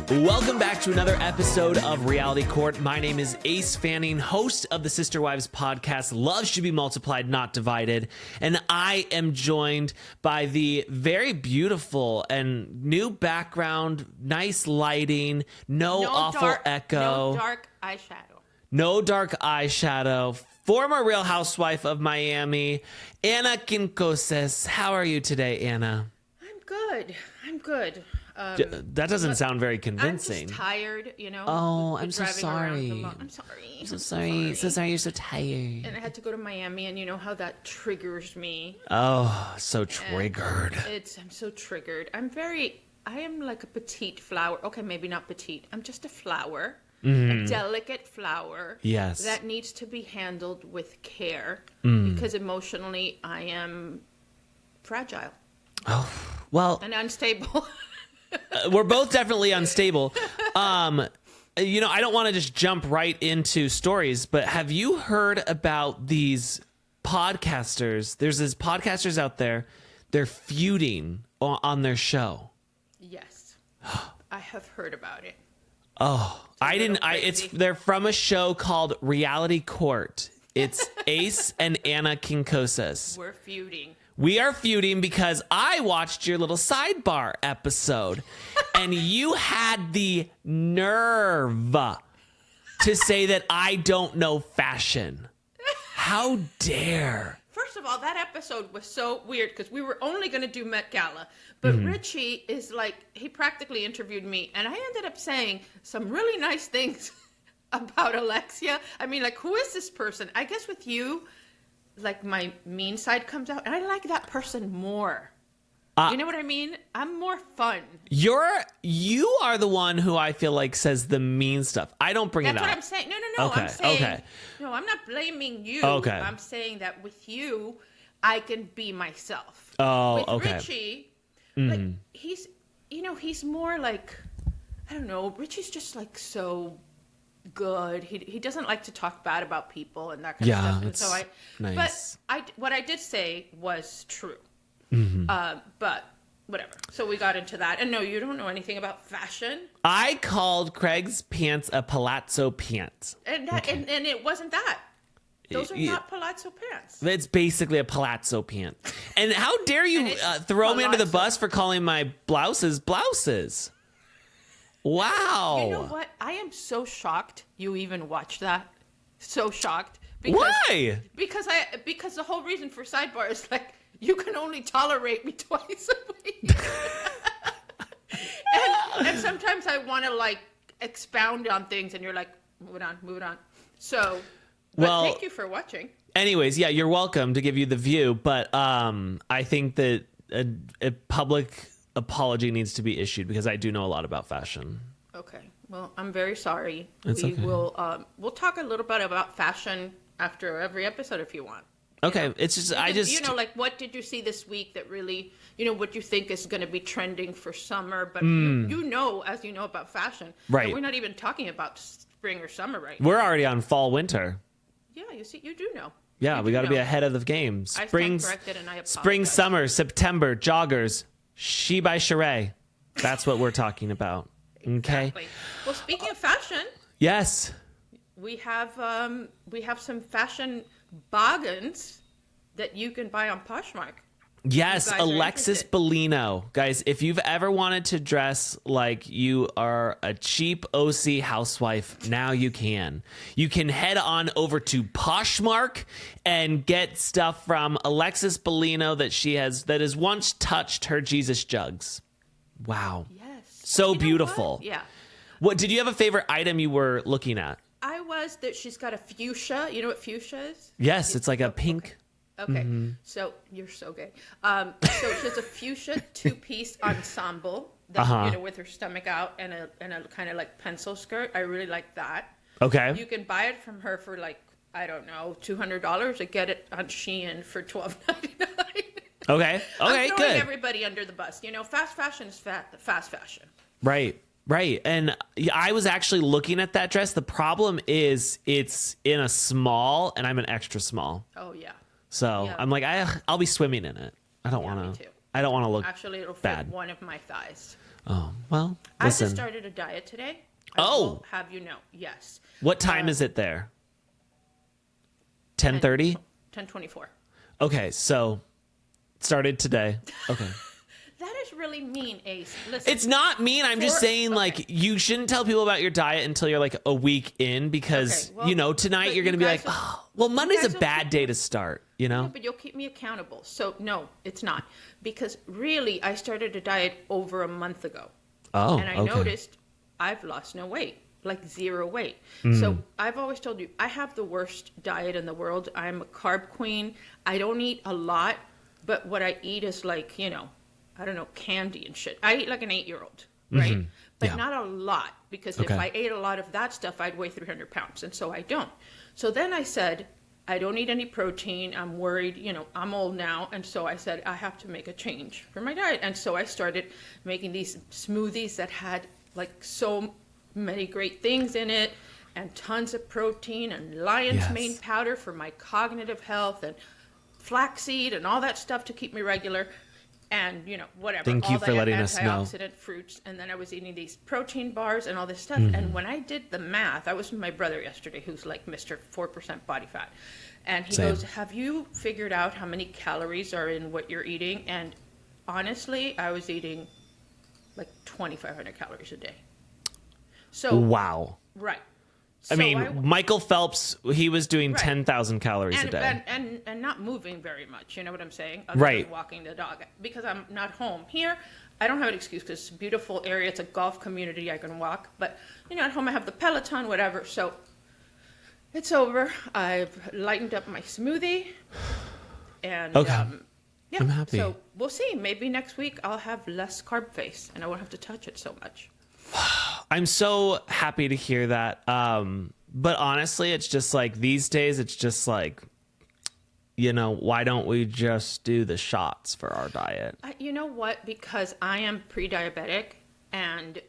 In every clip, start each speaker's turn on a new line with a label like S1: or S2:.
S1: Welcome back to another episode of Reality Court. My name is Ace Fanning, host of the Sister Wives podcast, Love Should Be Multiplied, Not Divided. And I am joined by the very beautiful and new background, nice lighting, no awful echo. No dark eyeshadow. Former Real Housewife of Miami, Anna Quincoces. How are you today, Anna?
S2: I'm good.
S1: That doesn't sound very convincing.
S2: I'm just tired, you know.
S1: Oh, I'm so sorry.
S2: I'm sorry.
S1: I'm so sorry. So sorry you're so tired.
S2: And I had to go to Miami, and you know how that triggers me.
S1: Oh, so triggered.
S2: I'm so triggered. I am like a petite flower. Okay, maybe not petite. I'm just a flower. A delicate flower.
S1: Yes.
S2: That needs to be handled with care because emotionally I am fragile.
S1: Oh, well.
S2: And unstable.
S1: We're both definitely unstable. You know, I don't want to just jump right into stories, but have you heard about these podcasters? There's these podcasters out there. They're feuding on their show.
S2: Yes. I have heard about it.
S1: Oh, I didn't. They're from a show called Reality Court. It's Ace and Anna Quincoces.
S2: We're feuding.
S1: We are feuding because I watched your little sidebar episode and you had the nerve to say that I don't know fashion. How dare.
S2: First of all, that episode was so weird because we were only going to do Met Gala. But Richie is like, he practically interviewed me. And I ended up saying some really nice things about Alexia. I mean, like, who is this person? I guess with you, like, my mean side comes out. And I like that person more. You know what I mean? I'm more fun. You
S1: are the one who I feel like says the mean stuff. I don't bring it up.
S2: That's what I'm saying. No.
S1: Okay,
S2: I'm saying,
S1: okay.
S2: No, I'm not blaming you.
S1: Okay.
S2: I'm saying that with you, I can be myself.
S1: Oh,
S2: with
S1: okay.
S2: Richie, like, he's more like, I don't know. Richie's just like so good. He doesn't like to talk bad about people and that kind of stuff. And so
S1: nice.
S2: But what I did say was true. But whatever. So we got into that. And no, you don't know anything about fashion.
S1: I called Craig's pants a palazzo pant.
S2: And and it wasn't that. Those are not palazzo pants.
S1: It's basically a palazzo pant. And how dare you throw me under the bus for calling my blouses blouses? Wow.
S2: You know what? I am so shocked you even watched that. So shocked. Because,
S1: why?
S2: Because the whole reason for sidebar is like, you can only tolerate me twice a week. and sometimes I want to like expound on things and you're like, move it on. So, but thank you for watching.
S1: Anyways, yeah, you're welcome to give you the view. But I think that a public apology needs to be issued because I do know a lot about fashion. Okay.
S2: Well, I'm very sorry.
S1: Okay.
S2: We'll talk a little bit about fashion after every episode if you want.
S1: Okay, it's just
S2: you know, like, what did you see this week that really, you know, what you think is going to be trending for summer? But you know, as you know about fashion,
S1: right?
S2: We're not even talking about spring or summer right now.
S1: We're already on fall winter.
S2: Yeah, you see, you do know.
S1: Yeah, we got to be ahead of the game.
S2: I stand corrected, and I apologize.
S1: Spring, summer, September, joggers, She by Shojaee. That's what we're talking about. Okay.
S2: Exactly. Well, speaking of fashion,
S1: yes,
S2: we have some fashion bargains that you can buy on Poshmark.
S1: Yes, Alexis Bellino. Guys, if you've ever wanted to dress like you are a cheap OC housewife, now you can. You can head on over to Poshmark and get stuff from Alexis Bellino that has once touched her Jesus jugs. Wow.
S2: Yes.
S1: So beautiful.
S2: Yeah.
S1: What did you have a favorite item you were looking at?
S2: I was that she's got a fuchsia. You know what fuchsia is?
S1: Yes, it's like a pink.
S2: Okay. So you're so gay. So she has a fuchsia 2-piece ensemble that, you know, with her stomach out and a kind of like pencil skirt. I really like that.
S1: Okay.
S2: You can buy it from her for like, I don't know, $200 or get it on Shein for $12.99.
S1: Okay.
S2: I'm throwing
S1: Good.
S2: everybody under the bus. You know, fast fashion is fast fashion.
S1: Right. And I was actually looking at that dress. The problem is it's in a small and I'm an extra small.
S2: Oh, yeah.
S1: So
S2: yeah.
S1: I'm like, I'll be swimming in it. I don't want to. I don't want to look
S2: Actually, it'll fit
S1: bad.
S2: one of my thighs.
S1: Oh, well,
S2: I
S1: listen.
S2: just started a diet today.
S1: Oh.
S2: Will have you know, yes.
S1: What time is it there? 10:30?
S2: 10:24.
S1: Okay, so started today. Okay.
S2: That is really mean, Ace. Listen,
S1: It's not mean. I'm just saying, like, you shouldn't tell people about your diet until you're, like, a week in because,
S2: Okay, well,
S1: tonight
S2: but
S1: you're going to
S2: you
S1: be like,
S2: guys will-
S1: oh, well, Monday's
S2: guys
S1: a
S2: will
S1: bad
S2: keep-
S1: day to start, you know?
S2: Yeah, but you'll keep me accountable. So, no, it's not. Because really, I started a diet over a month ago.
S1: Oh,
S2: And I
S1: okay.
S2: noticed I've lost no weight, like 0 weight. So I've always told you, I have the worst diet in the world. I'm a carb queen. I don't eat a lot, but what I eat is like, I don't know, candy and shit. I eat like an 8-year-old, right? But
S1: Yeah.
S2: not a lot, because if
S1: Okay.
S2: I ate a lot of that stuff, I'd weigh 300 pounds. And so I don't. So then I said, I don't eat any protein. I'm worried, I'm old now. And so I said, I have to make a change for my diet. And so I started making these smoothies that had like so many great things in it and tons of protein and lion's
S1: Yes.
S2: mane powder for my cognitive health and flaxseed and all that stuff to keep me regular. And, whatever.
S1: Thank
S2: all
S1: you
S2: the
S1: for letting us know.
S2: antioxidant fruits. And then I was eating these protein bars and all this stuff.
S1: Mm-hmm.
S2: And when I did the math, I was with my brother yesterday, who's like Mr. 4% body fat. And he
S1: Same.
S2: goes, have you figured out how many calories are in what you're eating? And honestly, I was eating like 2,500 calories a day. So,
S1: Wow.
S2: right.
S1: I
S2: So
S1: mean, Michael Phelps, he was doing
S2: Right.
S1: 10,000 calories a day.
S2: And not moving very much, you know what I'm saying? Other
S1: Right.
S2: than walking the dog. Because I'm not home. Here, I don't have an excuse because it's a beautiful area. It's a golf community. I can walk. But, at home I have the Peloton, whatever. So it's over. I've lightened up my smoothie. And,
S1: Okay.
S2: yeah.
S1: I'm happy.
S2: So we'll see. Maybe next week I'll have less carb face and I won't have to touch it so much.
S1: I'm so happy to hear that. But honestly, it's just like these days, it's just like, why don't we just do the shots for our diet?
S2: You know what? Because I am pre-diabetic and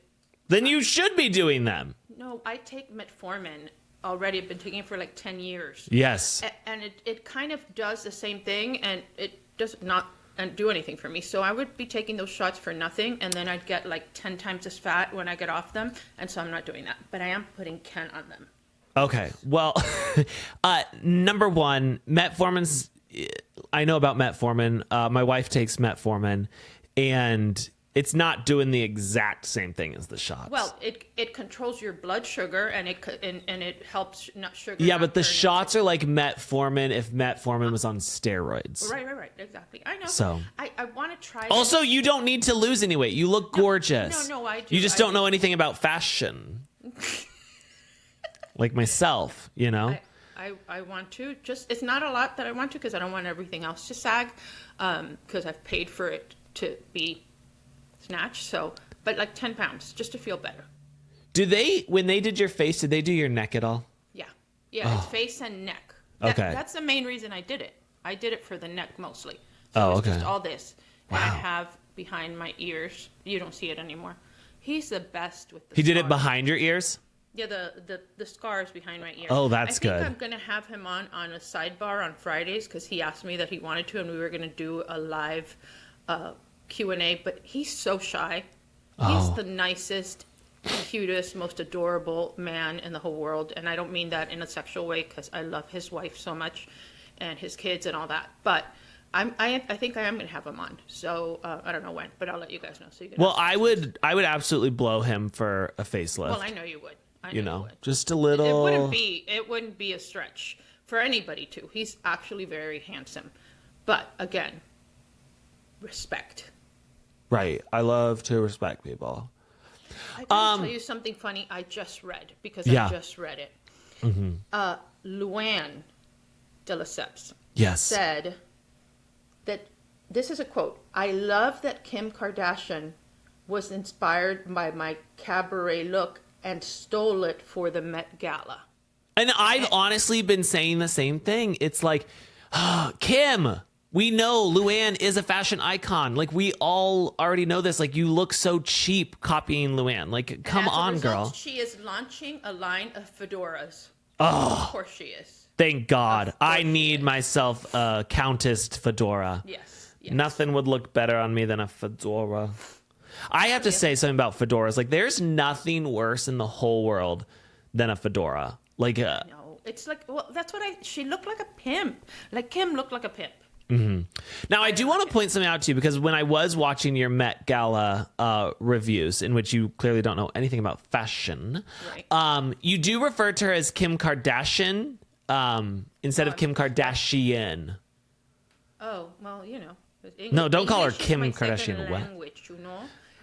S1: Then you should be doing them.
S2: no, I take metformin already. I've been taking it for like 10 years.
S1: Yes.
S2: And it kind of does the same thing and it does not do anything for me. So I would be taking those shots for nothing and then I'd get like 10 times as fat when I get off them. And so I'm not doing that. But I am putting Ken on them.
S1: Okay. Well, number one, metformin's, I know about metformin. My wife takes metformin and it's not doing the exact same thing as the shots.
S2: Well, it controls your blood sugar and it helps not sugar.
S1: yeah,
S2: not
S1: but the
S2: turn
S1: shots are like metformin if metformin was on steroids.
S2: Right. Exactly. I know.
S1: So.
S2: I want to try.
S1: Also, you don't need to lose any weight. You look gorgeous.
S2: No, I do.
S1: You just don't know anything about fashion. Like myself,
S2: I want to. Just it's not a lot that I want to because I don't want everything else to sag because I've paid for it to be snatched. So, but like 10 pounds just to feel better.
S1: When they did your face, did they do your neck at all?
S2: Yeah. It's face and neck.
S1: Okay.
S2: That's the main reason I did it. I did it for the neck mostly.
S1: Oh,
S2: it's
S1: okay.
S2: Just all this. And I
S1: Wow.
S2: have behind my ears. You don't see it anymore. He's the best with the
S1: He did it
S2: scars.
S1: behind your ears?
S2: Yeah, the scars behind my ear.
S1: Oh, that's good.
S2: I think I'm going to have him on a sidebar on Fridays because he asked me that he wanted to, and we were going to do a live Q&A, but he's so shy. He's the nicest, cutest, most adorable man in the whole world, and I don't mean that in a sexual way because I love his wife so much and his kids and all that, but I think I am going to have him on. So I don't know when, but I'll let you guys know. So you can
S1: Well, I would absolutely blow him for a facelift.
S2: Well, I know you would. You
S1: know,
S2: would.
S1: just a little.
S2: It wouldn't be a stretch for anybody to. He's actually very handsome, but again, respect.
S1: Right. I love to respect people.
S2: I gotta tell you something funny. I just read because I just read it. Luann de Lesseps said that this is a quote. I love that Kim Kardashian was inspired by my cabaret look and stole it for the Met Gala.
S1: And I've honestly been saying the same thing. It's like, Kim, we know Luann is a fashion icon. Like, we all already know this. Like, you look so cheap copying Luann. Like, come on, girl.
S2: She is launching a line of fedoras.
S1: Oh,
S2: Of course she is.
S1: thank God.
S2: Of course
S1: I
S2: she
S1: need
S2: is.
S1: myself a Countess fedora.
S2: Yes. Yes.
S1: Nothing would look better on me than a fedora. I have to say something about fedoras. Like, there's nothing worse in the whole world than a fedora. Like,
S2: No, it's like, well, that's what she looked like a pimp. Like, Kim looked like a pimp.
S1: Mm-hmm. Now, I do want to point something out to you, because when I was watching your Met Gala reviews, in which you clearly don't know anything about fashion,
S2: right.
S1: You do refer to her as Kim Kardashian instead of Kim Kardashian.
S2: Oh, well, you know.
S1: No, don't call her
S2: English
S1: Kim
S2: is my
S1: Kardashian.
S2: second
S1: What?
S2: language, you know?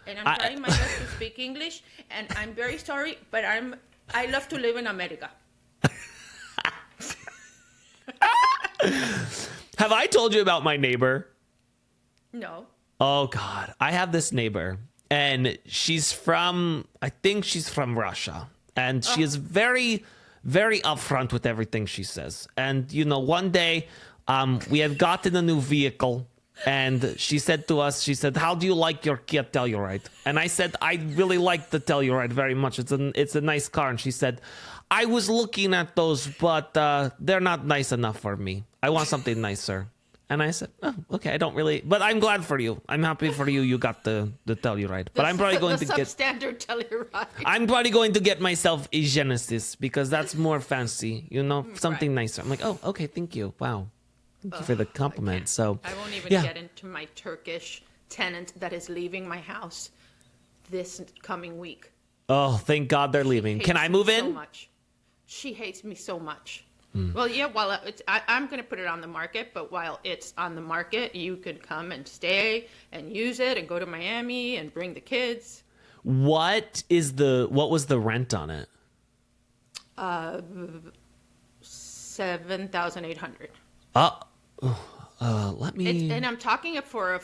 S2: And I'm trying my best to speak English, and I'm very sorry, but I love to live in America.
S1: Have I told you about my neighbor?
S2: No.
S1: Oh, God. I have this neighbor, and I think she's from Russia. And she is very, very upfront with everything she says. And, you know, one day we had gotten a new vehicle, and she said to us, how do you like your Kia Telluride? And I said, I really like the Telluride very much. It's a nice car. And she said, I was looking at those, but they're not nice enough for me. I want something nicer. And I said, oh, okay, I don't really, but I'm glad for you. I'm happy for you. You got the Telluride. But I'm probably going to get
S2: substandard Telluride.
S1: I'm probably going to get myself a Genesis, because that's more fancy, you know, something nicer. I'm like, oh, okay, thank you. Wow. Thank you for the compliment. So
S2: I won't even get into my Turkish tenant that is leaving my house this coming week.
S1: Oh, thank God they're leaving. Can I move in?
S2: So much. She hates me so much. Well, yeah, while I'm going to put it on the market, but while it's on the market, you could come and stay and use it and go to Miami and bring the kids.
S1: What was the rent on it?
S2: $7,800.
S1: Let me.
S2: And I'm talking it for a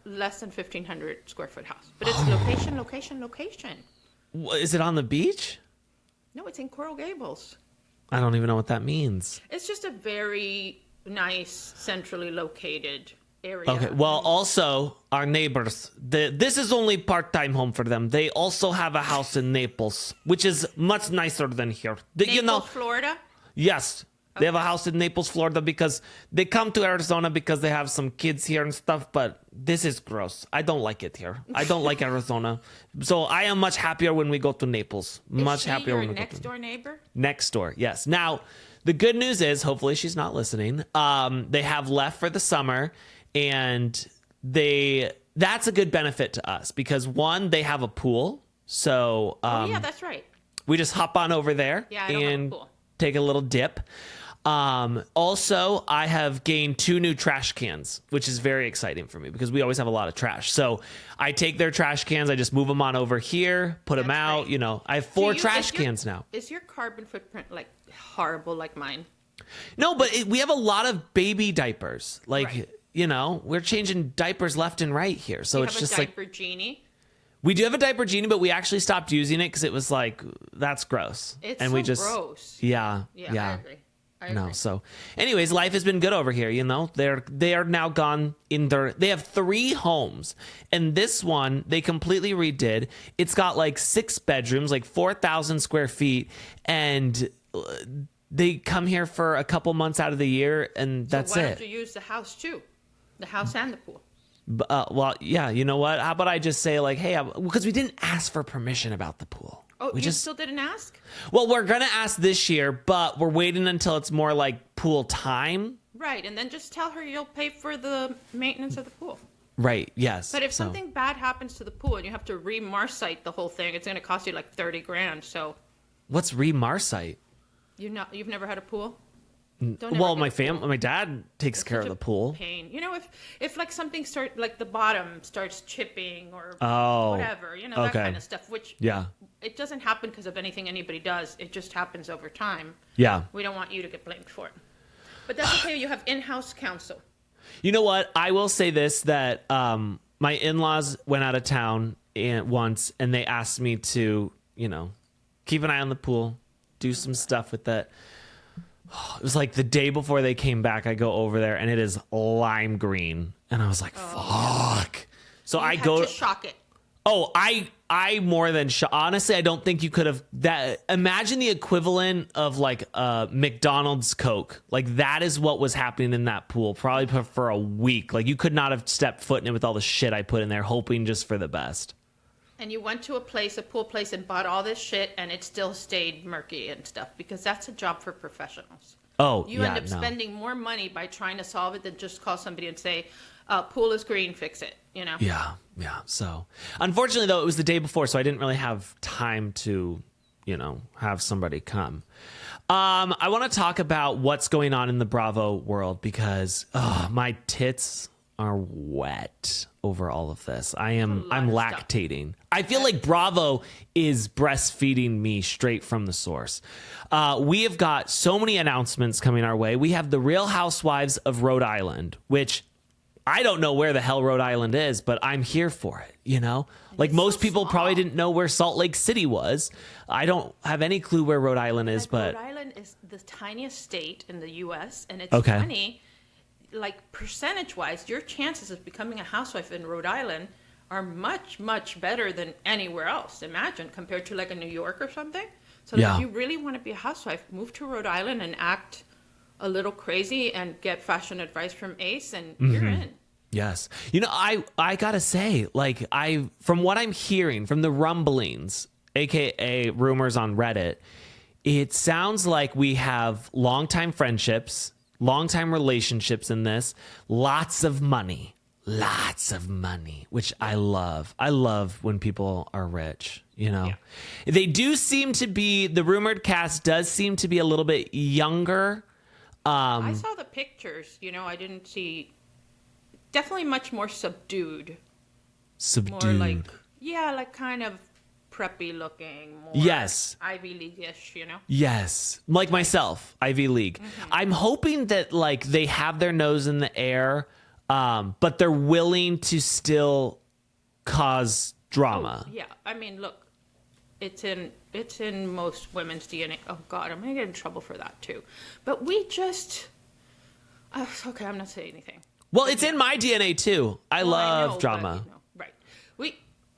S2: less than 1,500 square foot house, but it's location.
S1: Is it on the beach?
S2: No, it's in Coral Gables.
S1: I don't even know what that means.
S2: It's just a very nice, centrally located area.
S1: Okay. Well, also our neighbors. This is only part-time home for them. They also have a house in Naples, which is much nicer than here.
S2: Naples, Florida.
S1: Yes. They have a house in Naples, Florida, because they come to Arizona because they have some kids here and stuff, but this is gross. I don't like it here. I don't like Arizona. So I am much happier when we go to Naples. Much happier when we go to
S2: next door neighbor?
S1: Next door, yes. Now, the good news is, hopefully she's not listening, they have left for the summer, and that's a good benefit to us because, one, they have a pool. So
S2: yeah, that's right.
S1: We just hop on over there and take a little dip. Also, I have gained 2 new trash cans, which is very exciting for me because we always have a lot of trash. So I take their trash cans, I just move them on over here, put them out. Right. You know, I have 4 trash cans now.
S2: Is your carbon footprint like horrible like mine?
S1: No, but we have a lot of baby diapers. Like, you know, we're changing diapers left and right here. So it's just like.
S2: Diaper genie?
S1: We do have a diaper genie, but we actually stopped using it because it was like, that's gross.
S2: It's
S1: and
S2: so
S1: we just,
S2: gross.
S1: Yeah.
S2: I agree.
S1: No, so anyways, life has been good over here. You know, they are now gone they have 3 homes, and this one they completely redid. It's got like 6 bedrooms, like 4,000 square feet, and they come here for a couple months out of the year, and that's it.
S2: So why don't you use the house too? The house and the pool.
S1: Well, yeah, you know what? How about I just say like, hey, because we didn't ask for permission about the pool.
S2: Oh, you still didn't ask?
S1: Well, we're going to ask this year, but we're waiting until it's more like pool time.
S2: Right, and then just tell her you'll pay for the maintenance of the pool.
S1: Right, yes.
S2: But if something bad happens to the pool and you have to re-marsite the whole thing, it's going to cost you like $30,000, so.
S1: What's re-marsite?
S2: You've never had a pool?
S1: Well, my dad takes care of the pool.
S2: Pain. You know, if like something like the bottom starts chipping or whatever, you know, that kind of stuff, which it doesn't happen because of anything anybody does. It just happens over time. Yeah. We don't want you to get blamed for it. But that's okay. You have in-house counsel.
S1: You know what? I will say this, that my in-laws went out of town once, and they asked me to, you know, keep an eye on the pool, do some stuff with that. It was like the day before they came back, I go over there and it is lime green. And I was like, fuck. So I go
S2: to shock it.
S1: Oh, I more than honestly, I don't think you could have that. Imagine the equivalent of like a McDonald's Coke. Like that is what was happening in that pool, probably for a week. Like you could not have stepped foot in it with all the shit I put in there, hoping just for the best.
S2: And you went to a pool place, and bought all this shit, and it still stayed murky and stuff, because that's a job for professionals.
S1: Oh,
S2: you end up spending more money by trying to solve it than just call somebody and say, pool is green, fix it, you know?
S1: Yeah. So, unfortunately, though, it was the day before, so I didn't really have time to, have somebody come. I want to talk about what's going on in the Bravo world because my tits are wet over all of this. I'm lactating. I feel like Bravo is breastfeeding me straight from the source. We have got so many announcements coming our way. We have the Real Housewives of Rhode Island, which I don't know where the hell Rhode Island is, but I'm here for it, Like most people probably didn't know where Salt Lake City was. I don't have any clue where Rhode Island is, but
S2: Rhode Island is the tiniest state in the U.S., and it's funny. Like percentage-wise, your chances of becoming a housewife in Rhode Island are much, much better than anywhere else. Imagine, compared to like a New York or something. So if you really want to be a housewife, move to Rhode Island and act a little crazy and get fashion advice from Ace, and you're in.
S1: Yes. I gotta say, like, from what I'm hearing from the rumblings, aka rumors on Reddit, it sounds like we have longtime friendships, long-time relationships in this, lots of money, which I love. I love when people are rich, They do seem to be, the rumored cast does seem to be a little bit younger.
S2: I saw the pictures, I didn't see, definitely much more subdued. More like kind of preppy looking, more Ivy League-ish,
S1: Yes, like myself, Ivy League. I'm hoping that like they have their nose in the air, but they're willing to still cause drama.
S2: Oh, yeah, I mean, look, it's in most women's DNA. Oh God, I'm gonna get in trouble for that too. But we just okay, I'm not saying anything.
S1: Well, it's in my DNA too. I love drama.
S2: Right.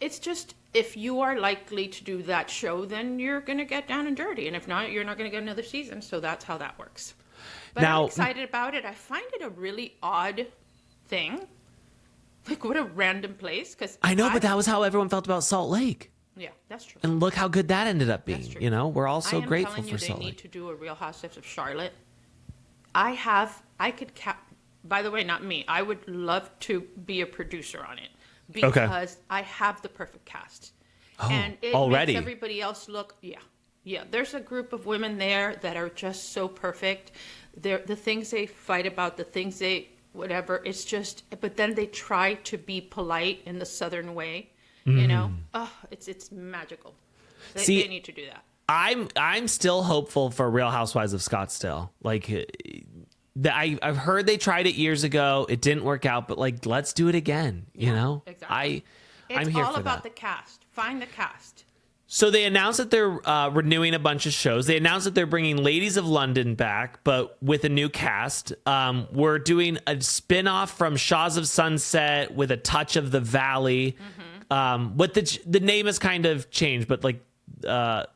S2: It's just, if you are likely to do that show, then you're going to get down and dirty. And if not, you're not going to get another season. So that's how that works. But now, I'm excited about it. I find it a really odd thing. Like, what a random place.
S1: I know, but that was how everyone felt about Salt Lake.
S2: Yeah, that's true.
S1: And look how good that ended up being. We're all so grateful for Salt Lake.
S2: They need to do a Real Housewives of Charlotte. By the way, not me. I would love to be a producer on it. Because I have the perfect cast.
S1: Oh,
S2: and it
S1: already
S2: makes everybody else look, yeah. There's a group of women there that are just so perfect. The things they fight about, the things whatever, it's just, but then they try to be polite in the Southern way, Oh, it's magical. They need to do that.
S1: I'm still hopeful for Real Housewives of Scottsdale. Like, I've heard they tried it years ago. It didn't work out, but like, let's do it again.
S2: Exactly.
S1: I'm here for that.
S2: It's all about the cast. Find the cast.
S1: So they announced that they're renewing a bunch of shows. They announced that they're bringing Ladies of London back, but with a new cast. We're doing a spinoff from Shaws of Sunset with a touch of the Valley. What the name has kind of changed, but like the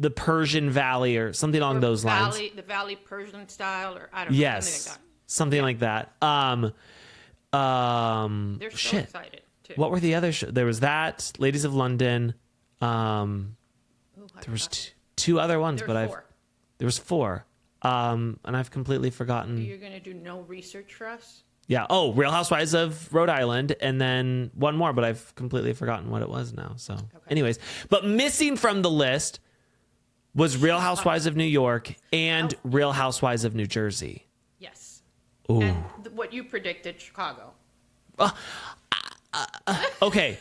S1: Persian Valley or something along those lines.
S2: The Valley Persian style, or I don't know.
S1: Yes, something like that.
S2: They're so excited too.
S1: What were the other shows? There was that Ladies of London. There was two other ones, there was four. And I've completely forgotten.
S2: You're gonna do no research for us?
S1: Yeah. Oh, Real Housewives of Rhode Island, and then one more, but I've completely forgotten what it was now. So, anyways, but missing from the list was Real Housewives of New York and Real Housewives of New Jersey.
S2: Yes.
S1: Ooh.
S2: And what you predicted, Chicago.
S1: Okay.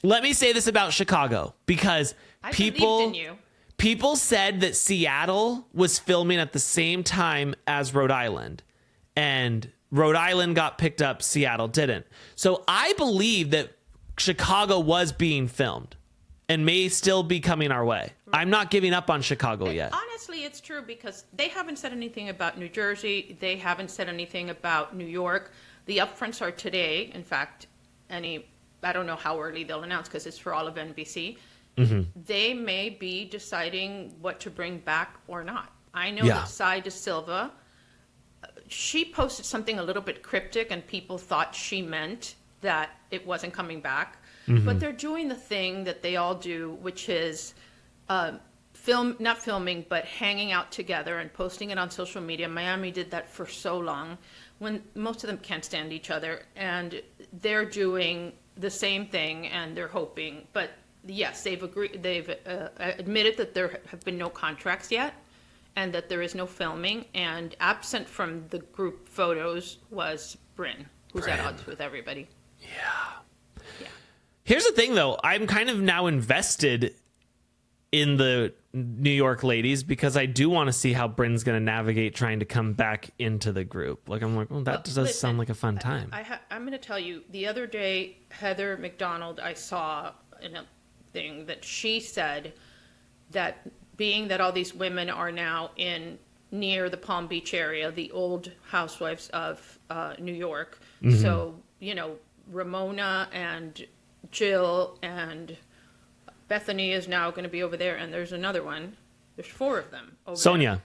S1: Let me say this about Chicago, because people said that Seattle was filming at the same time as Rhode Island, and Rhode Island got picked up, Seattle didn't. So I believe that Chicago was being filmed and may still be coming our way. I'm not giving up on Chicago yet.
S2: Honestly, it's true, because they haven't said anything about New Jersey. They haven't said anything about New York. The upfronts are today. In fact, any I don't know how early they'll announce because it's for all of NBC. They may be deciding what to bring back or not. I know that Sai De Silva, she posted something a little bit cryptic and people thought she meant that it wasn't coming back. But they're doing the thing that they all do, which is not filming, but hanging out together and posting it on social media. Miami did that for so long when most of them can't stand each other. And they're doing the same thing and they're hoping. But yes, they've admitted that there have been no contracts yet and that there is no filming. And absent from the group photos was Bryn, who's at odds with everybody. Yeah.
S1: Here's the thing, though. I'm kind of now invested in the New York ladies because I do want to see how Bryn's going to navigate trying to come back into the group. Like, I'm like, well, that does sound like a fun time.
S2: I'm going to tell you, the other day, Heather McDonald, I saw in a thing that she said that being that all these women are now near the Palm Beach area, the old housewives of New York. So, Ramona and Jill and Bethenny is now going to be over there, and there's another one. There's 4 of them over
S1: Sonia.
S2: there.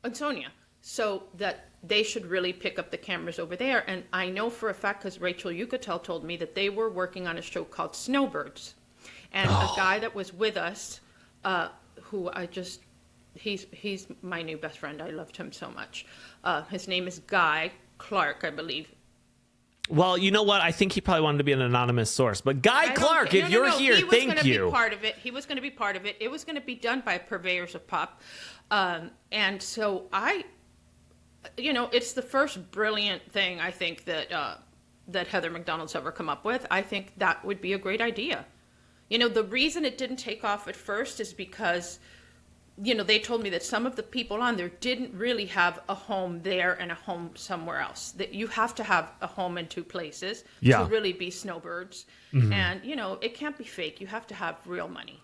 S2: And Sonia. So that they should really pick up the cameras over there. And I know for a fact, because Rachel Yucatel told me that they were working on a show called Snowbirds. And a guy that was with us, who he's my new best friend. I loved him so much. His name is Guy Clark, I believe.
S1: Well, you know what? I think he probably wanted to be an anonymous source. But Guy Clark, if you're here, thank you.
S2: Be part of it. He was going to be part of it. It was going to be done by Purveyors of Pop. And so it's the first brilliant thing I think that Heather McDonald's ever come up with. I think that would be a great idea. The reason it didn't take off at first is because they told me that some of the people on there didn't really have a home there and a home somewhere else. That you have to have a home in 2 places to really be Snowbirds. And, it can't be fake. You have to have real money.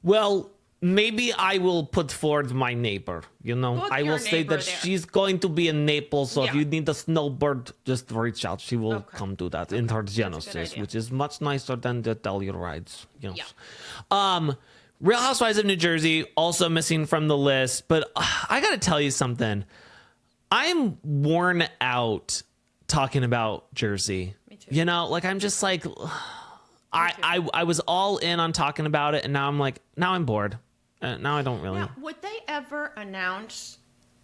S1: Well, maybe I will put forward my neighbor. I will say that she's going to be in Naples. So if you need a snowbird, just reach out. She will come do that in her Genesis, which is much nicer than the Delia rides. Yes. Yeah. Real Housewives of New Jersey, also missing from the list. But I got to tell you something. I'm worn out talking about Jersey.
S2: Me too.
S1: I'm just like, I was all in on talking about it. And now I'm like, now I'm bored. Now I don't really.
S2: Now, would they ever announce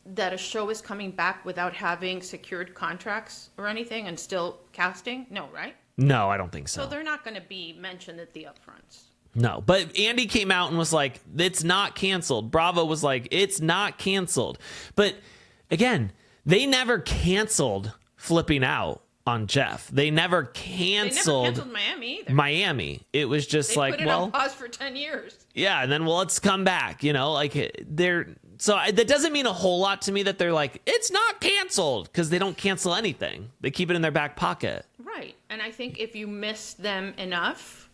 S2: that a show is coming back without having secured contracts or anything and still casting? No, right?
S1: No, I don't think so.
S2: So they're not going to be mentioned at the upfronts.
S1: No, but Andy came out and was like, it's not canceled. Bravo was like, it's not canceled. But again, they never canceled flipping out on Jeff. They never canceled
S2: Miami either.
S1: Miami. It was just
S2: they put it on pause for 10 years.
S1: Yeah, and then, let's come back. So that doesn't mean a whole lot to me that they're like, it's not canceled, because they don't cancel anything. They keep it in their back pocket.
S2: Right. And I think if you miss them enough,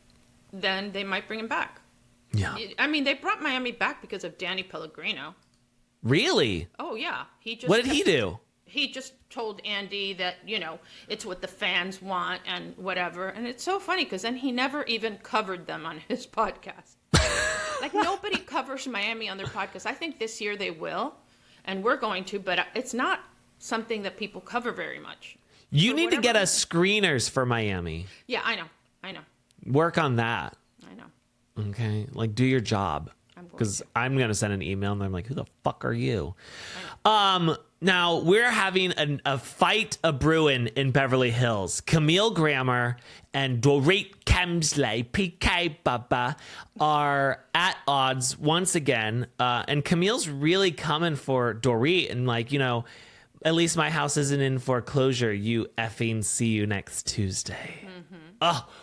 S2: then they might bring him back.
S1: Yeah.
S2: I mean, they brought Miami back because of Danny Pellegrino.
S1: Really?
S2: Oh, yeah.
S1: What did he do?
S2: He just told Andy that, it's what the fans want and whatever. And it's so funny because then he never even covered them on his podcast. Like, nobody covers Miami on their podcast. I think this year they will, and we're going to, but it's not something that people cover very much.
S1: You need to get us screeners for Miami.
S2: Yeah, I know.
S1: Work on that.
S2: I know.
S1: Okay. Do your job. Because I'm going to send an email and I'm like, who the fuck are you? Now, we're having a fight a-brewing in Beverly Hills. Camille Grammer and Dorit Kemsley, PK Baba, are at odds once again. And Camille's really coming for Dorit and at least my house isn't in foreclosure. You effing see you next Tuesday.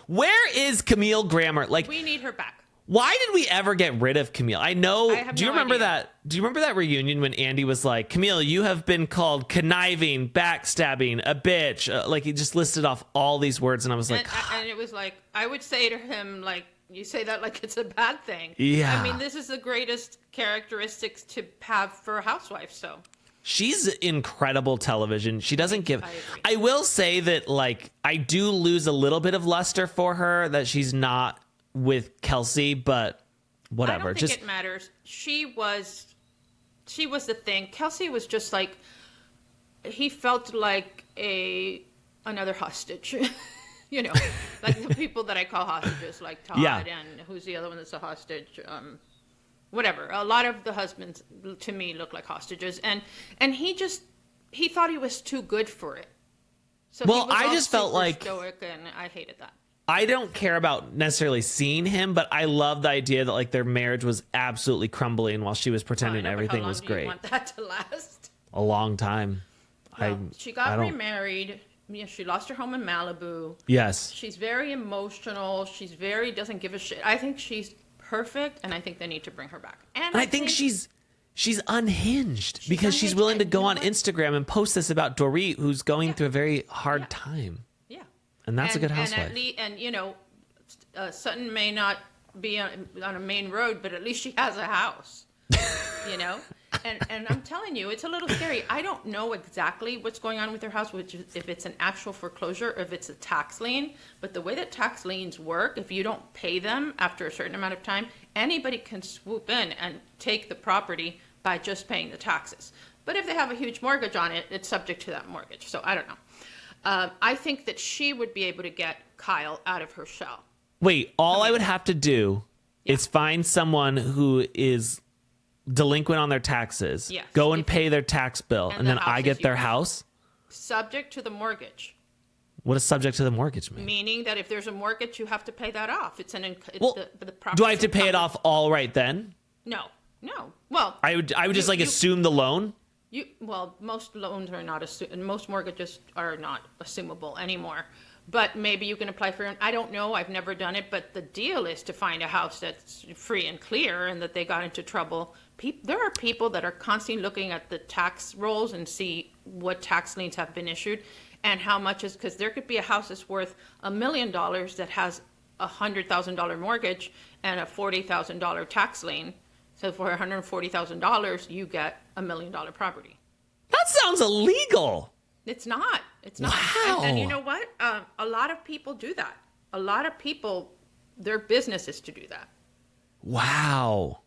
S1: Where is Camille Grammer?
S2: We need her back.
S1: Why did we ever get rid of Camille? I know. Do you remember that? Do you remember that reunion when Andy was like, Camille, you have been called conniving, backstabbing, a bitch. He just listed off all these words. And I was like,
S2: and it was like, I would say to him, you say that like it's a bad thing.
S1: Yeah.
S2: I mean, this is the greatest characteristics to have for a housewife. So
S1: She's incredible television. She doesn't give.
S2: I agree.
S1: I will say that, like, I do lose a little bit of luster for her that she's not with Kelsey, but whatever.
S2: I don't think it matters. She was the thing. Kelsey was just like, he felt like another hostage. You know, like the people that I call hostages, like Todd and who's the other one that's a hostage? Whatever. A lot of the husbands to me look like hostages, and he thought he was too good for it. So
S1: well, I just felt like
S2: stoic, and I hated that.
S1: I don't care about necessarily seeing him, but I love the idea that like their marriage was absolutely crumbling while she was pretending everything was great.
S2: Do you want that to last?
S1: A long time.
S2: Well, she got remarried. Yeah, she lost her home in Malibu.
S1: Yes.
S2: She's very emotional. She's doesn't give a shit. I think she's perfect, and I think they need to bring her back. And
S1: I think she's unhinged because she's willing to go on Instagram and post this about Dorit, who's going through a very hard time. Yeah. And that's a good housewife.
S2: And you know, Sutton may not be on a main road, but at least she has a house. You know? And I'm telling you, it's a little scary. I don't know exactly what's going on with her house, which is if it's an actual foreclosure or if it's a tax lien. But the way that tax liens work, if you don't pay them after a certain amount of time, anybody can swoop in and take the property by just paying the taxes. But if they have a huge mortgage on it, it's subject to that mortgage. So I don't know. I think that she would be able to get Kyle out of her shell.
S1: Wait, all I would have to do is find someone who is delinquent on their taxes, go and pay their tax bill, and then I get their house?
S2: Subject to the mortgage.
S1: What does subject to the mortgage mean?
S2: Meaning that if there's a mortgage, you have to pay that off. It's the
S1: do I have to pay it off all right then?
S2: No. Well,
S1: I would just assume the loan.
S2: Most loans are not most mortgages are not assumable anymore. But maybe you can apply for it. I don't know. I've never done it. But the deal is to find a house that's free and clear and that they got into trouble. There are people that are constantly looking at the tax rolls and see what tax liens have been issued and how much is, because there could be a house that's worth $1 million that has a $100,000 mortgage and a $40,000 tax lien. So for $140,000, you get $1 million property.
S1: That sounds illegal.
S2: It's not. It's not.
S1: Wow.
S2: And you know what? A lot of people do that. A lot of people, their business is to do that.
S1: Wow.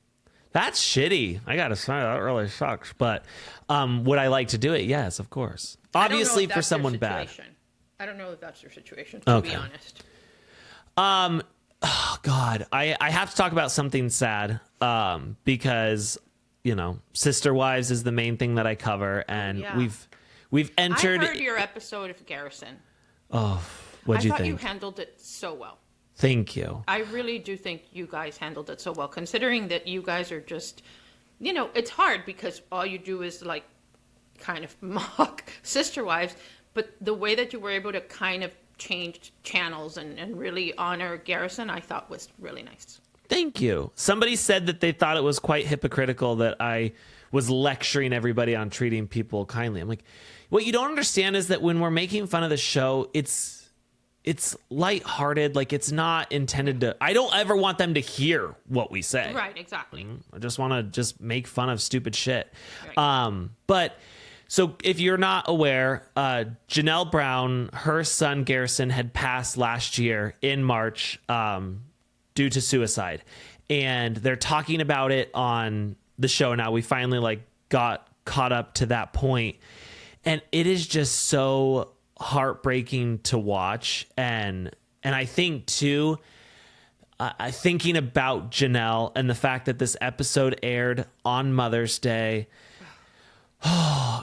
S1: That's shitty. I got to say, that really sucks. But would I like to do it? Yes, of course. Obviously for someone bad.
S2: I don't know if that's your situation, to be honest.
S1: Oh, God. I have to talk about something sad because, you know, Sister Wives is the main thing that I cover. And we've entered.
S2: I heard your episode of Garrison.
S1: Oh, what'd you think?
S2: I thought you handled it so well.
S1: Thank you.
S2: I really do think you guys handled it so well, considering that you guys are just, you know, it's hard because all you do is like kind of mock Sister Wives, but the way that you were able to kind of change channels and really honor Garrison, I thought was really nice.
S1: Thank you. Somebody said that they thought it was quite hypocritical that I was lecturing everybody on treating people kindly. I'm like, what you don't understand is that when we're making fun of the show, it's lighthearted. Like, it's not intended to, I don't ever want them to hear what we say.
S2: Right, exactly.
S1: I just want to just make fun of stupid shit.
S2: Right.
S1: But so if you're not aware, Janelle Brown, her son Garrison had passed last year in March due to suicide. And they're talking about it on the show now. We finally got caught up to that point. And it is just so heartbreaking to watch. And I think too, thinking about Janelle and the fact that this episode aired on Mother's Day,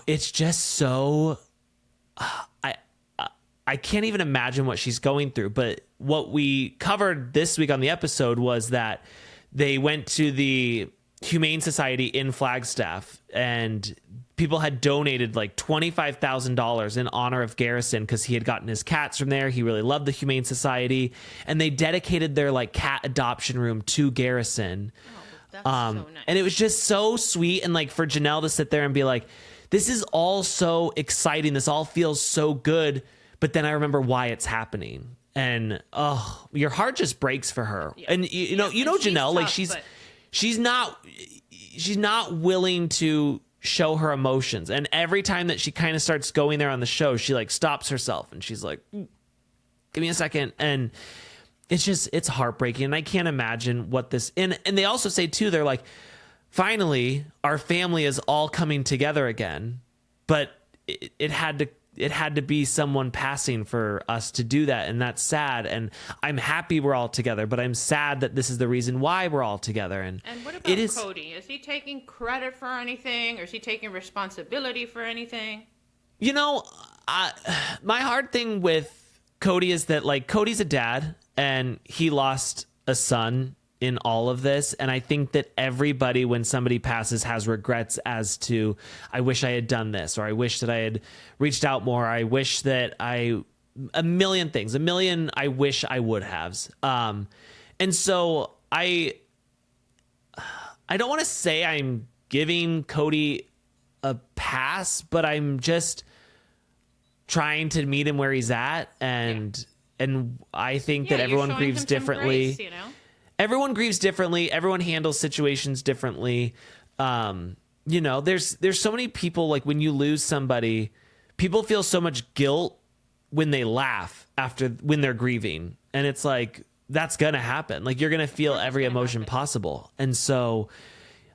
S1: it's just so I can't even imagine what she's going through. But what we covered this week on the episode was that they went to the Humane Society in Flagstaff and people had donated like $25,000 in honor of Garrison because he had gotten his cats from there. He really loved the Humane Society, and they dedicated their like cat adoption room to Garrison.
S2: That's so nice.
S1: And it was just so sweet. And like for Janelle to sit there and be like, this is all so exciting. This all feels so good. But then I remember why it's happening. And your heart just breaks for her. Yeah. And you know Janelle, tough, like she's not willing to show her emotions. And every time that she kind of starts going there on the show, she like stops herself and she's like, give me a second. And it's heartbreaking. And I can't imagine what this, and they also say too, they're like, finally our family is all coming together again, but it had to be someone passing for us to do that. And that's sad. And I'm happy we're all together, but I'm sad that this is the reason why we're all together. And
S2: what about Cody? Is he taking credit for anything, or is he taking responsibility for anything?
S1: You know, my hard thing with Cody is that like Cody's a dad and he lost a son in all of this. And I think that everybody, when somebody passes, has regrets as to, I wish I had done this, or I wish that I had reached out more. I wish that a million things, I wish I would have. And so I don't want to say I'm giving Cody a pass, but I'm just trying to meet him where he's at. And I think that everyone grieves differently.
S2: Grace, you know?
S1: Everyone grieves differently. Everyone handles situations differently. You know, there's so many people, like when you lose somebody, people feel so much guilt when they laugh when they're grieving. And it's like, that's going to happen. Like you're going to feel every emotion possible. And so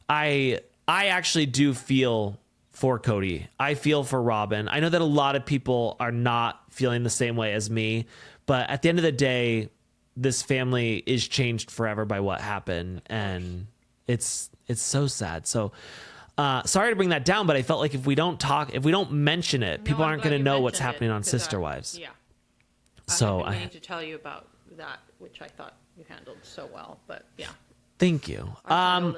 S1: I actually do feel for Cody. I feel for Robin. I know that a lot of people are not feeling the same way as me, but at the end of the day, this family is changed forever by what happened, and it's so sad. So sorry to bring that down, but I felt like if we don't mention it, people aren't going to know what's happening on Sister Wives.
S2: Yeah.
S1: So
S2: I need to tell you about that, which I thought you handled so well, but yeah.
S1: Thank you.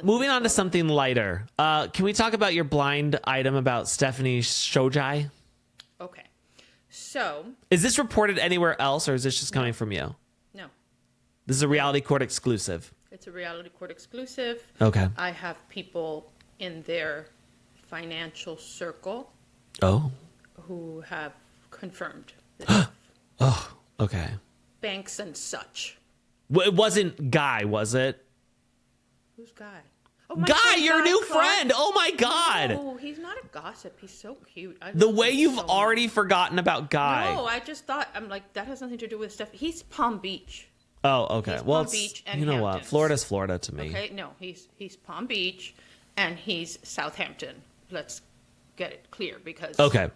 S1: Moving on to something lighter. Can we talk about your blind item about Stephanie Shojaee?
S2: Okay. So.
S1: Is this reported anywhere else, or is this just coming from you?
S2: No.
S1: This is a Reality Court exclusive.
S2: It's a Reality Court exclusive.
S1: Okay.
S2: I have people in their financial circle who have confirmed this.
S1: Oh, okay.
S2: Banks and such.
S1: Well, it wasn't Guy, was it?
S2: Who's Guy? Oh,
S1: Guy, your new friend. Oh my God.
S2: No, he's not a gossip. He's so cute.
S1: The way you've already forgotten about Guy.
S2: No, I just thought, I'm like, that has nothing to do with stuff. He's Palm Beach.
S1: Oh, okay.
S2: He's
S1: Well,
S2: Palm Beach and
S1: you know
S2: Hamptons.
S1: what? Florida's Florida to me.
S2: Okay, no, he's Palm Beach and he's Southampton. Let's get it clear because.
S1: Okay.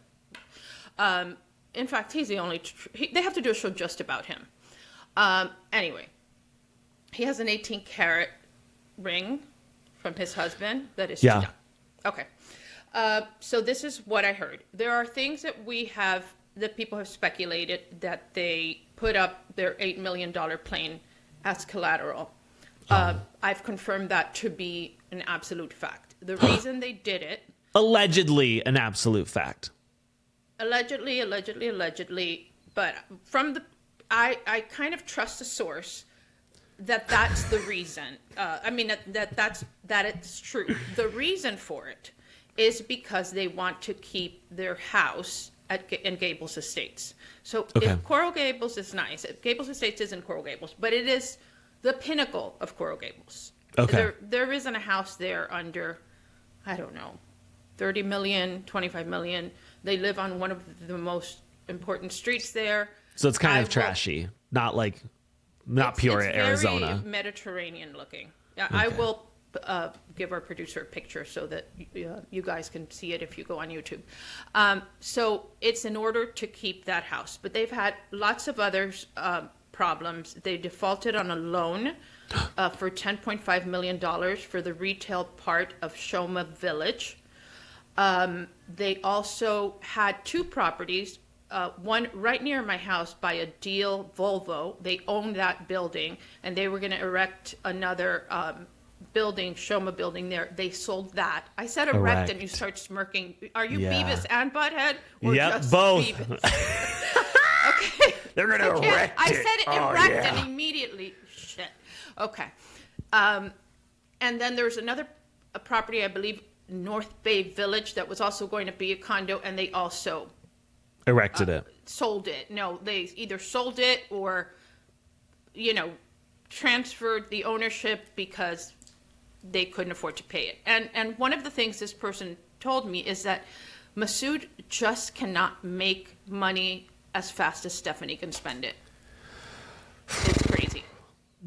S2: In fact, he's the only. They have to do a show just about him. Anyway, he has an 18-carat ring from his husband that is.
S1: Yeah.
S2: Okay. So this is what I heard. There are things that people have speculated that they put up their $8 million plane as collateral. I've confirmed that to be an absolute fact. The reason they did it.
S1: Allegedly an absolute fact.
S2: Allegedly. But from I kind of trust the source that's the reason. I mean, that it's true. The reason for it is because they want to keep their house in Gables Estates. So if Coral Gables is nice, Gables Estates isn't Coral Gables, but it is the pinnacle of Coral Gables.
S1: Okay.
S2: There isn't a house there under, I don't know, 30 million, 25 million. They live on one of the most important streets there.
S1: So it's kind of trashy, not Peoria, Arizona.
S2: Very Mediterranean looking. Okay. I will give our producer a picture so that you guys can see it if you go on YouTube. So it's in order to keep that house. But they've had lots of other problems. They defaulted on a loan for $10.5 million for the retail part of Shoma Village. They also had two properties, one right near my house by a deal Volvo. They owned that building, and they were going to erect another building, Shoma building there. They sold that. I said erect, and you start smirking. Are you Beavis and Butthead? Or just
S1: both.
S2: Okay.
S1: They're going to erect it.
S2: I said erect and immediately, shit. Okay. And then there's another property, I believe, North Bay Village, that was also going to be a condo, and they also
S1: erected it.
S2: Sold it. No, they either sold it or, transferred the ownership because they couldn't afford to pay it. And one of the things this person told me is that Masoud just cannot make money as fast as Stephanie can spend it. It's crazy.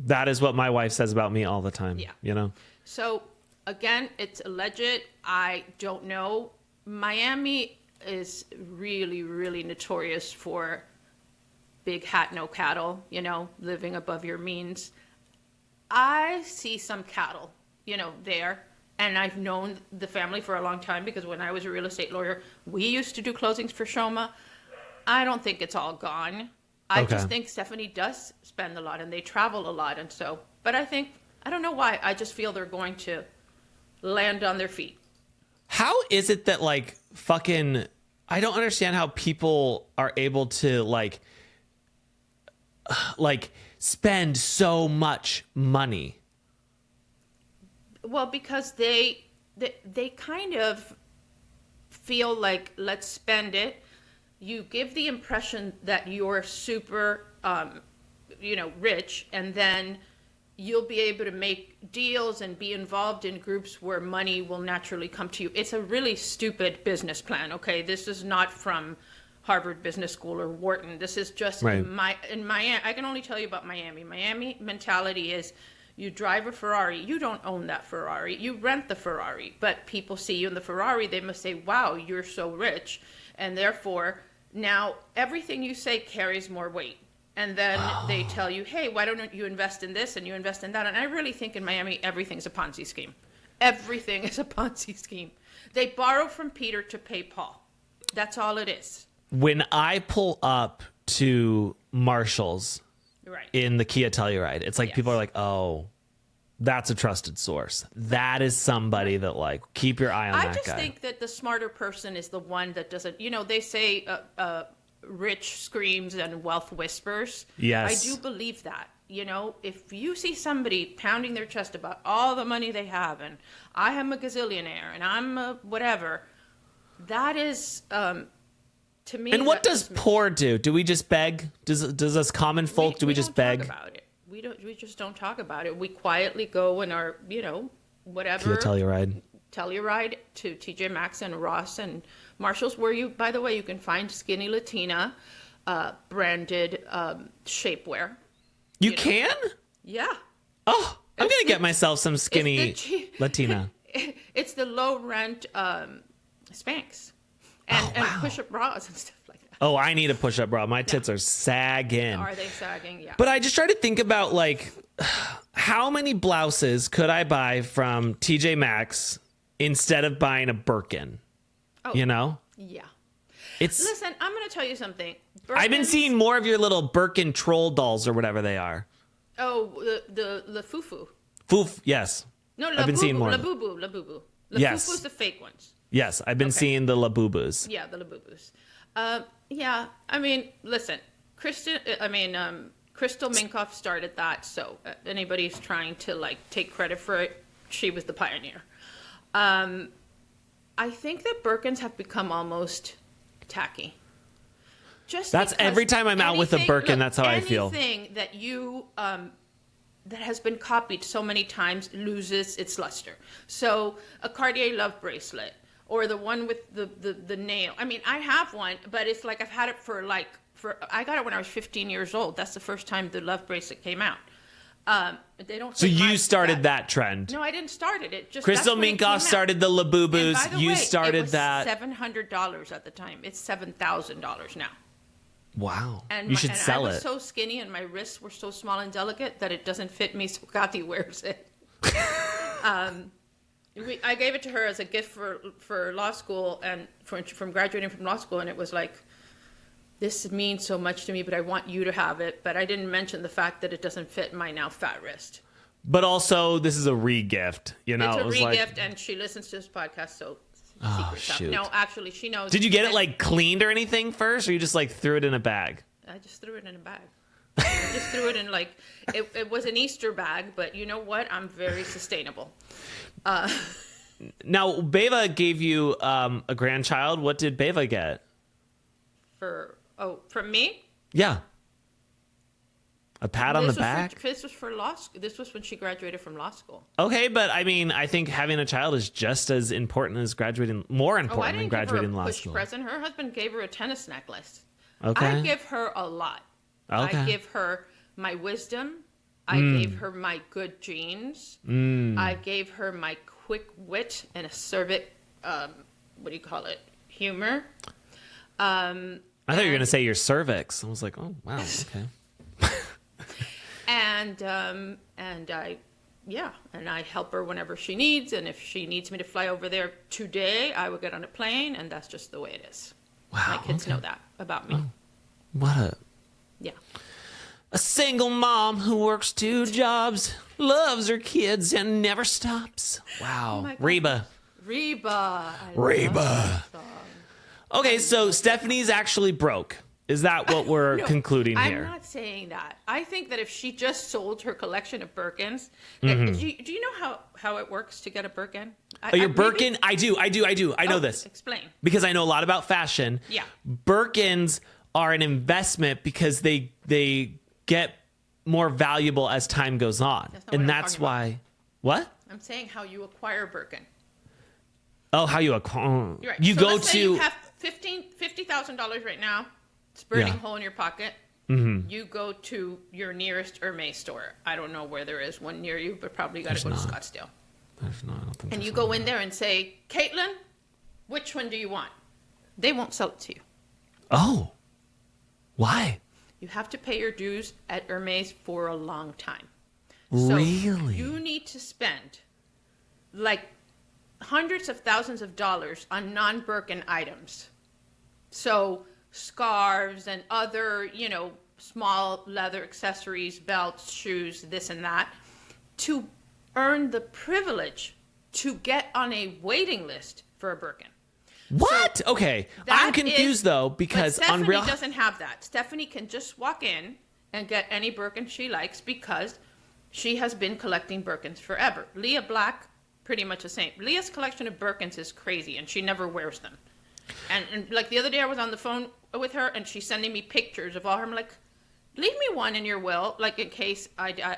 S1: That is what my wife says about me all the time.
S2: Yeah.
S1: You know?
S2: So, again, it's alleged. I don't know. Miami is really, really notorious for big hat, no cattle, you know, living above your means. I see some cattle, you know, there. And I've known the family for a long time because when I was a real estate lawyer, we used to do closings for Shoma. I don't think it's all gone. I just think Stephanie does spend a lot and they travel a lot. And so, but I don't know why. I just feel they're going to land on their feet.
S1: How is it that like fucking, I don't understand how people are able to like spend so much money.
S2: Well, because they kind of feel like, let's spend it. You give the impression that you're super, rich, and then you'll be able to make deals and be involved in groups where money will naturally come to you. It's a really stupid business plan, okay? This is not from Harvard Business School or Wharton. This is just in Miami. I can only tell you about Miami. Miami mentality is, you drive a Ferrari. You don't own that Ferrari. You rent the Ferrari. But people see you in the Ferrari. They must say, wow, you're so rich. And therefore, now everything you say carries more weight. And then they tell you, hey, why don't you invest in this and you invest in that? And I really think in Miami, everything's a Ponzi scheme. Everything is a Ponzi scheme. They borrow from Peter to pay Paul. That's all it is.
S1: When I pull up to Marshall's,
S2: right,
S1: in the Kia Telluride, it's like people are like, oh, that's a trusted source. That is somebody that like, keep your eye on that guy.
S2: I just think that the smarter person is the one that doesn't, they say rich screams and wealth whispers.
S1: Yes.
S2: I do believe that. If you see somebody pounding their chest about all the money they have and I am a gazillionaire and I'm a whatever, that is... to me,
S1: and what does poor do? Do we just beg? Does us common folk, do we just beg?
S2: Talk about it. We just don't talk about it. We quietly go in our, whatever. Telluride to TJ Maxx and Ross and Marshall's, where by the way, you can find Skinny Latina branded shapewear.
S1: You can?
S2: Yeah.
S1: Oh, I'm going to get myself some Skinny Latina.
S2: It's the low rent Spanx. And push-up bras and stuff like that.
S1: Oh, I need a push-up bra. My tits are sagging.
S2: Are they sagging? Yeah.
S1: But I just try to think about, like, how many blouses could I buy from TJ Maxx instead of buying a Birkin? Oh, you know?
S2: Yeah.
S1: Listen,
S2: I'm going to tell you something.
S1: I've been seeing more of your little Birkin troll dolls or whatever they are.
S2: Oh, the fufu.
S1: Foof, yes.
S2: No,
S1: I've been seeing more.
S2: La Boo Boo. La
S1: yes.
S2: Fufu's the fake ones.
S1: Yes, I've been seeing the Labubus.
S2: Yeah, the Labubus. Yeah, I mean, listen, Crystal Minkoff started that, so anybody's trying to, like, take credit for it, she was the pioneer. I think that Birkins have become almost tacky.
S1: That's every time I'm out with a Birkin, that's how I feel.
S2: Anything that you... that has been copied so many times loses its luster. So a Cartier love bracelet, or the one with the nail. I mean, I have one, but it's like I've had it I got it when I was 15 years old. That's the first time the love bracelet came out. They don't.
S1: So you started that trend?
S2: No, I didn't start it. It just
S1: Crystal Minkoff started the Labubus. You started that.
S2: It was $700 at the time. It's $7,000 now.
S1: Wow. You should sell it.
S2: I was so skinny and my wrists were so small and delicate that it doesn't fit me, so Kathy wears it. I gave it to her as a gift for law school and from graduating from law school, and it was like, this means so much to me, but I want you to have it. But I didn't mention the fact that it doesn't fit my now fat wrist.
S1: But also, this is a re-gift. You know,
S2: it's a re-gift, and she listens to this podcast, so...
S1: shoot.
S2: No, actually, she knows.
S1: Did you get it like cleaned or anything first, or you just like threw it in a bag?
S2: I just threw it in a bag. I just threw it in like it was an Easter bag, but you know what? I'm very sustainable.
S1: Now, Beva gave you a grandchild. What did Beva get?
S2: From me?
S1: Yeah. A pat on the back?
S2: This was for law school. This was when she graduated from law school.
S1: Okay, but I mean, I think having a child is just as important as graduating, more important than graduating law school.
S2: Present. Her husband gave her a tennis necklace.
S1: Okay.
S2: I give her a lot.
S1: Okay.
S2: I give her my wisdom. I gave her my good genes. I gave her my quick wit and acerbic, what do you call it? Humor.
S1: I thought you were going to say your cervix. I was like, oh, wow, okay.
S2: And I help her whenever she needs. And if she needs me to fly over there today, I will get on a plane, and that's just the way it is.
S1: Wow.
S2: My kids know that about me.
S1: Oh,
S2: Yeah.
S1: a single mom who works 2 jobs, loves her kids, and never stops. Wow.
S2: Oh my God.
S1: Reba.
S2: I
S1: Reba.
S2: love that song.
S1: Okay, so Stephanie's actually broke. Is that what we're concluding here?
S2: I'm not saying that. I think that if she just sold her collection of Birkins,
S1: Mm-hmm.
S2: do you know how it works to get a Birkin?
S1: Your Birkin? I do. I know this.
S2: Explain.
S1: Because I know a lot about fashion.
S2: Yeah.
S1: Birkins are an investment because they get more valuable as time goes on. That's why. What?
S2: I'm saying how you acquire Birkin.
S1: Oh, how you acquire.
S2: You're right.
S1: You
S2: so
S1: go
S2: let's say
S1: to.
S2: you have $50,000 right now. It's burning a hole in your pocket.
S1: Mm-hmm.
S2: You go to your nearest Hermes store. I don't know where there is one near you, but probably got to go to Scottsdale.
S1: There's not, I don't think
S2: And
S1: there's
S2: you go
S1: one.
S2: in there and say, Caitlin, which one do you want? They won't sell it to you.
S1: Oh. Why?
S2: You have to pay your dues at Hermes for a long time.
S1: Really?
S2: You need to spend like hundreds of thousands of dollars on non-Birkin items. So scarves and other, small leather accessories, belts, shoes, this and that, to earn the privilege to get on a waiting list for a Birkin.
S1: What?
S2: So
S1: okay. I'm confused though
S2: but
S1: because
S2: Stephanie
S1: on Real
S2: doesn't have that. Stephanie can just walk in and get any Birkin she likes because she has been collecting Birkins forever. Leah Black, pretty much the same. Leah's collection of Birkins is crazy and she never wears them. And like the other day I was on the phone with her and she's sending me pictures of all her. I'm like, leave me one in your will, like in case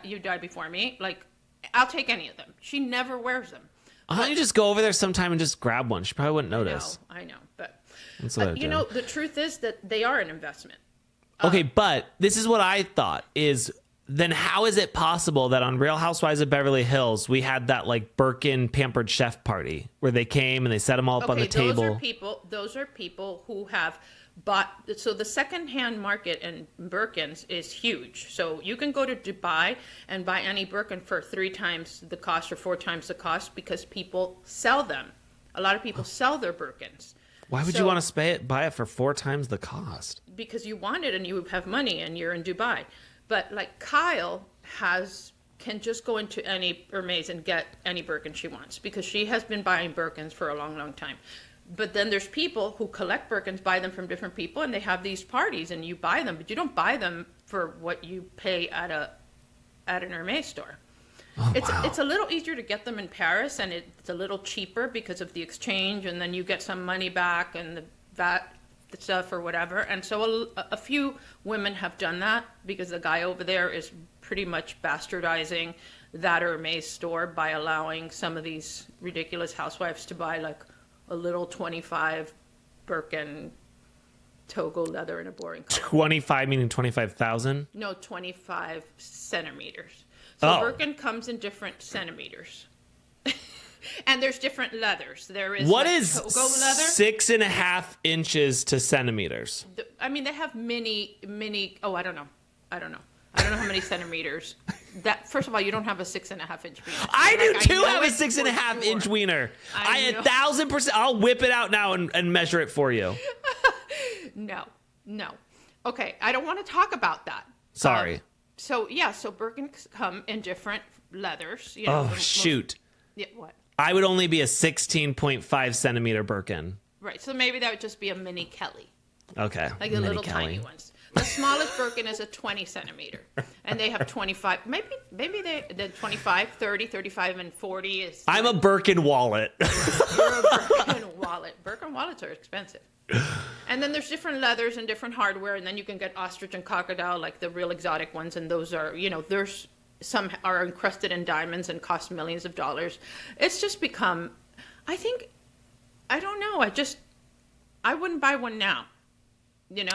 S2: you die before me. Like, I'll take any of them. She never wears them.
S1: Why don't you just go over there sometime and just grab one? She probably wouldn't notice.
S2: I know. But,
S1: That's what I do.
S2: the truth is that they are an investment.
S1: Okay, but this is what I thought is then how is it possible that on Real Housewives of Beverly Hills we had that like Birkin pampered chef party where they came and they set them all up on the table?
S2: Those are people who have bought. So the secondhand market in Birkins is huge. So you can go to Dubai and buy any Birkin for 3 times the cost or 4 times the cost because people sell them. A lot of people sell their Birkins.
S1: Why would you want to buy it for 4 times the cost?
S2: Because you want it and you have money and you're in Dubai. But like Kyle can just go into any Hermes and get any Birkin she wants because she has been buying Birkins for a long, long time. But then there's people who collect Birkins, buy them from different people, and they have these parties and you buy them, but you don't buy them for what you pay at an Hermes store.
S1: Oh,
S2: It's a little easier to get them in Paris and it's a little cheaper because of the exchange and then you get some money back and the VAT stuff or whatever. And so a few women have done that because the guy over there is pretty much bastardizing that Hermes store by allowing some of these ridiculous housewives to buy like a little 25 Birkin Togo leather in a boring color.
S1: 25 meaning 25,000?
S2: No, 25 centimeters. So
S1: Oh.
S2: Birkin comes in different centimeters. And there's different leathers. There is
S1: What
S2: like
S1: is
S2: Togo leather.
S1: 6.5 inches to centimeters?
S2: I mean, they have mini. Oh, I don't know. I don't know how many centimeters. That first of all, you don't have a 6.5 inch wiener.
S1: I do
S2: Like,
S1: too
S2: know
S1: have a
S2: it
S1: 6.5
S2: for
S1: inch
S2: sure.
S1: wiener.
S2: I know.
S1: 1,000%. I'll whip it out now and measure it for you.
S2: No. Okay, I don't want to talk about that.
S1: Sorry.
S2: So Birkins come in different leathers.
S1: Oh, shoot.
S2: Yeah, what?
S1: I would only be a 16.5 centimeter Birkin.
S2: Right, so maybe that would just be a mini Kelly.
S1: Okay.
S2: Like the
S1: Mini
S2: little
S1: Kelly.
S2: tiny ones. The smallest Birkin is a 20 centimeter. And they have 25. Maybe the 25, 30, 35, and 40 is...
S1: I'm a Birkin wallet.
S2: You're a Birkin wallet. Birkin wallets are expensive. And then there's different leathers and different hardware, and then you can get ostrich and crocodile, like the real exotic ones, and those are, there's some are encrusted in diamonds and cost millions of dollars. It's just become, I don't know, I wouldn't buy one now,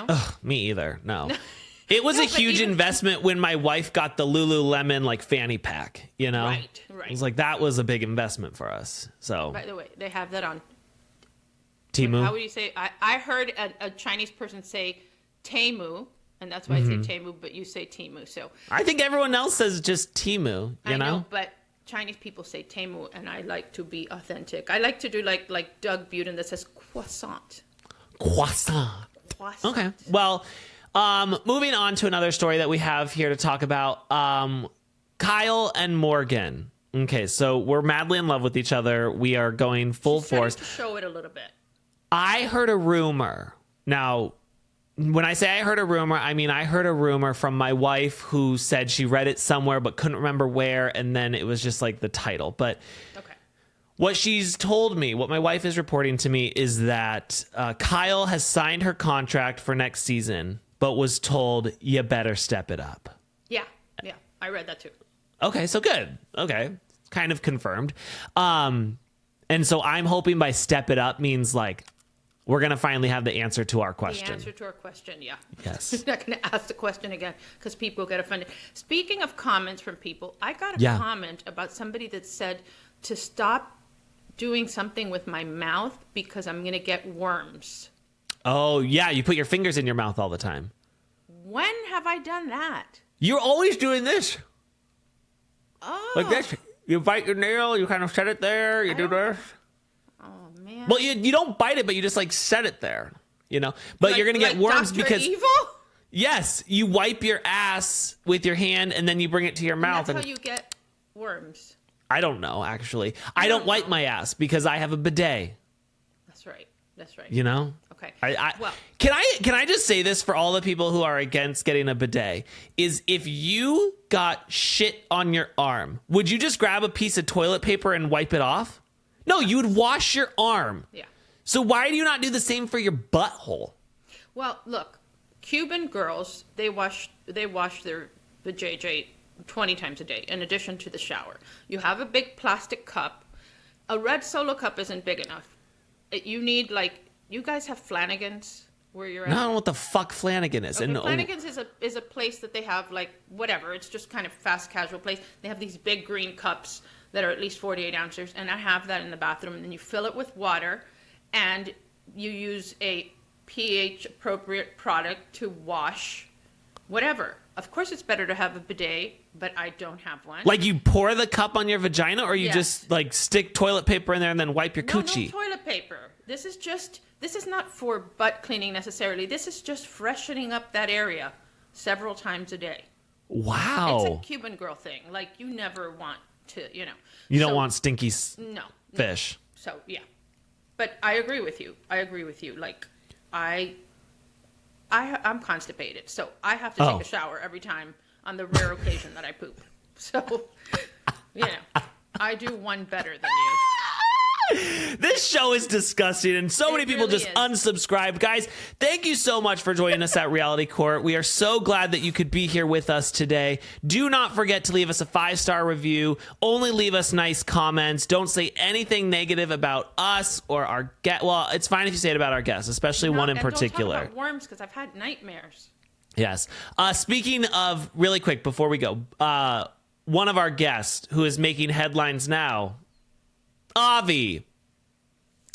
S1: Ugh, me either, no. It was a huge investment when my wife got the Lululemon like fanny pack,
S2: Right.
S1: It was like, that was a big investment for us. So,
S2: by the way, they have that on
S1: Temu.
S2: How would you say? I heard a Chinese person say Temu, and that's why I say Temu, but you say Temu. So
S1: I think everyone else says just Temu,
S2: I know, but Chinese people say Temu, and I like to be authentic. I like to do like Doug Buden that says croissant.
S1: Croissant. Okay. Well, moving on to another story that we have here to talk about. Kyle and Morgan. Okay, so we're madly in love with each other. We are going full force.
S2: To show it a little bit.
S1: I heard a rumor. Now, when I say I heard a rumor, I mean I heard a rumor from my wife who said she read it somewhere but couldn't remember where, and then it was just like the title. But
S2: okay.
S1: What she's told me, what my wife is reporting to me, is that Kyle has signed her contract for next season, but was told, you better step it up.
S2: Yeah, I read that too.
S1: Okay, so good. Okay, kind of confirmed. And so I'm hoping by step it up means like we're going to finally have the answer to our question.
S2: The answer to our question, yeah.
S1: Yes.
S2: I'm not going to ask the question again because people get offended. Speaking of comments from people, I got a comment about somebody that said to stop doing something with my mouth because I'm going to get worms.
S1: Oh, yeah, you put your fingers in your mouth all the time.
S2: When have I done that?
S1: You're always doing this.
S2: Oh.
S1: Like this. You bite your nail, you kind of set it there, you do this.
S2: Oh, man.
S1: Well, you don't bite it, but you just like set it there, But like, you're going to get worms
S2: Dr.
S1: because...
S2: Evil?
S1: Yes, you wipe your ass with your hand and then you bring it to your mouth.
S2: That's how you get worms.
S1: I don't know, actually. I don't wipe my ass because I have a bidet.
S2: That's right. Okay.
S1: Well, can I just say this for all the people who are against getting a bidet is if you got shit on your arm, would you just grab a piece of toilet paper and wipe it off? No, you would wash your arm.
S2: Yeah.
S1: So why do you not do the same for your butthole?
S2: Well, look, Cuban girls, they wash their JJ 20 times a day in addition to the shower. You have a big plastic cup. A red Solo cup isn't big enough. You need you guys have Flanagan's where you're at?
S1: I don't know what the fuck Flanagan is.
S2: Okay, Flanagan's is a place that they have whatever. It's just kind of fast casual place. They have these big green cups that are at least 48 ounces, and I have that in the bathroom. And then you fill it with water, and you use a pH appropriate product to wash whatever. Of course, it's better to have a bidet, but I don't have one.
S1: Like you pour the cup on your vagina, or you just stick toilet paper in there and then wipe your coochie?
S2: No toilet paper. This is not for butt cleaning necessarily. This is just freshening up that area several times a day.
S1: Wow.
S2: It's a Cuban girl thing. You never want to,
S1: You don't want stinky fish.
S2: No. So, yeah. But I agree with you. I'm constipated, so I have to take a shower every time on the rare occasion that I poop. So, I do one better than you.
S1: This show is disgusting, and so many people just unsubscribe. Guys, thank you so much for joining us at Reality Court. We are so glad that you could be here with us today. Do not forget to leave us a 5-star review. Only leave us nice comments. Don't say anything negative about us or our guest. Well, it's fine if you say it about our guests, especially one in particular.
S2: Don't talk about worms because I've had nightmares.
S1: Yes. Speaking of, really quick before we go, one of our guests who is making headlines now, Avi.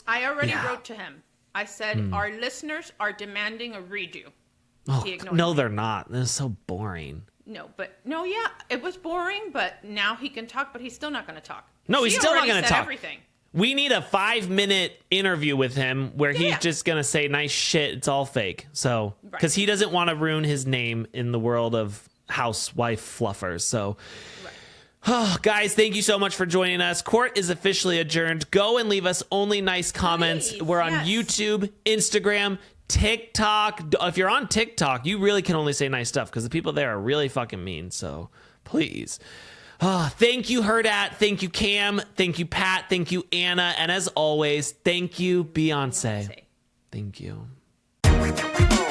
S2: I already wrote to him. I said, our listeners are demanding a redo.
S1: Oh, no, they're not. This is so boring.
S2: No, it was boring, but now he can talk, but he's still not going to talk.
S1: No, he's still not going to talk.
S2: Everything.
S1: We need a 5-minute interview with him where he's just going to say nice shit. It's all fake. So, because he doesn't want to ruin his name in the world of housewife fluffers. So, oh, guys, thank you so much for joining us. Court is officially adjourned. Go and leave us only nice comments.
S2: Please,
S1: we're on YouTube, Instagram, TikTok. If you're on TikTok, you really can only say nice stuff because the people there are really fucking mean. So please. Thank you, Herdat. Thank you, Cam. Thank you, Pat. Thank you, Anna. And as always, thank you, Beyonce. Thank you.
S3: RHORI.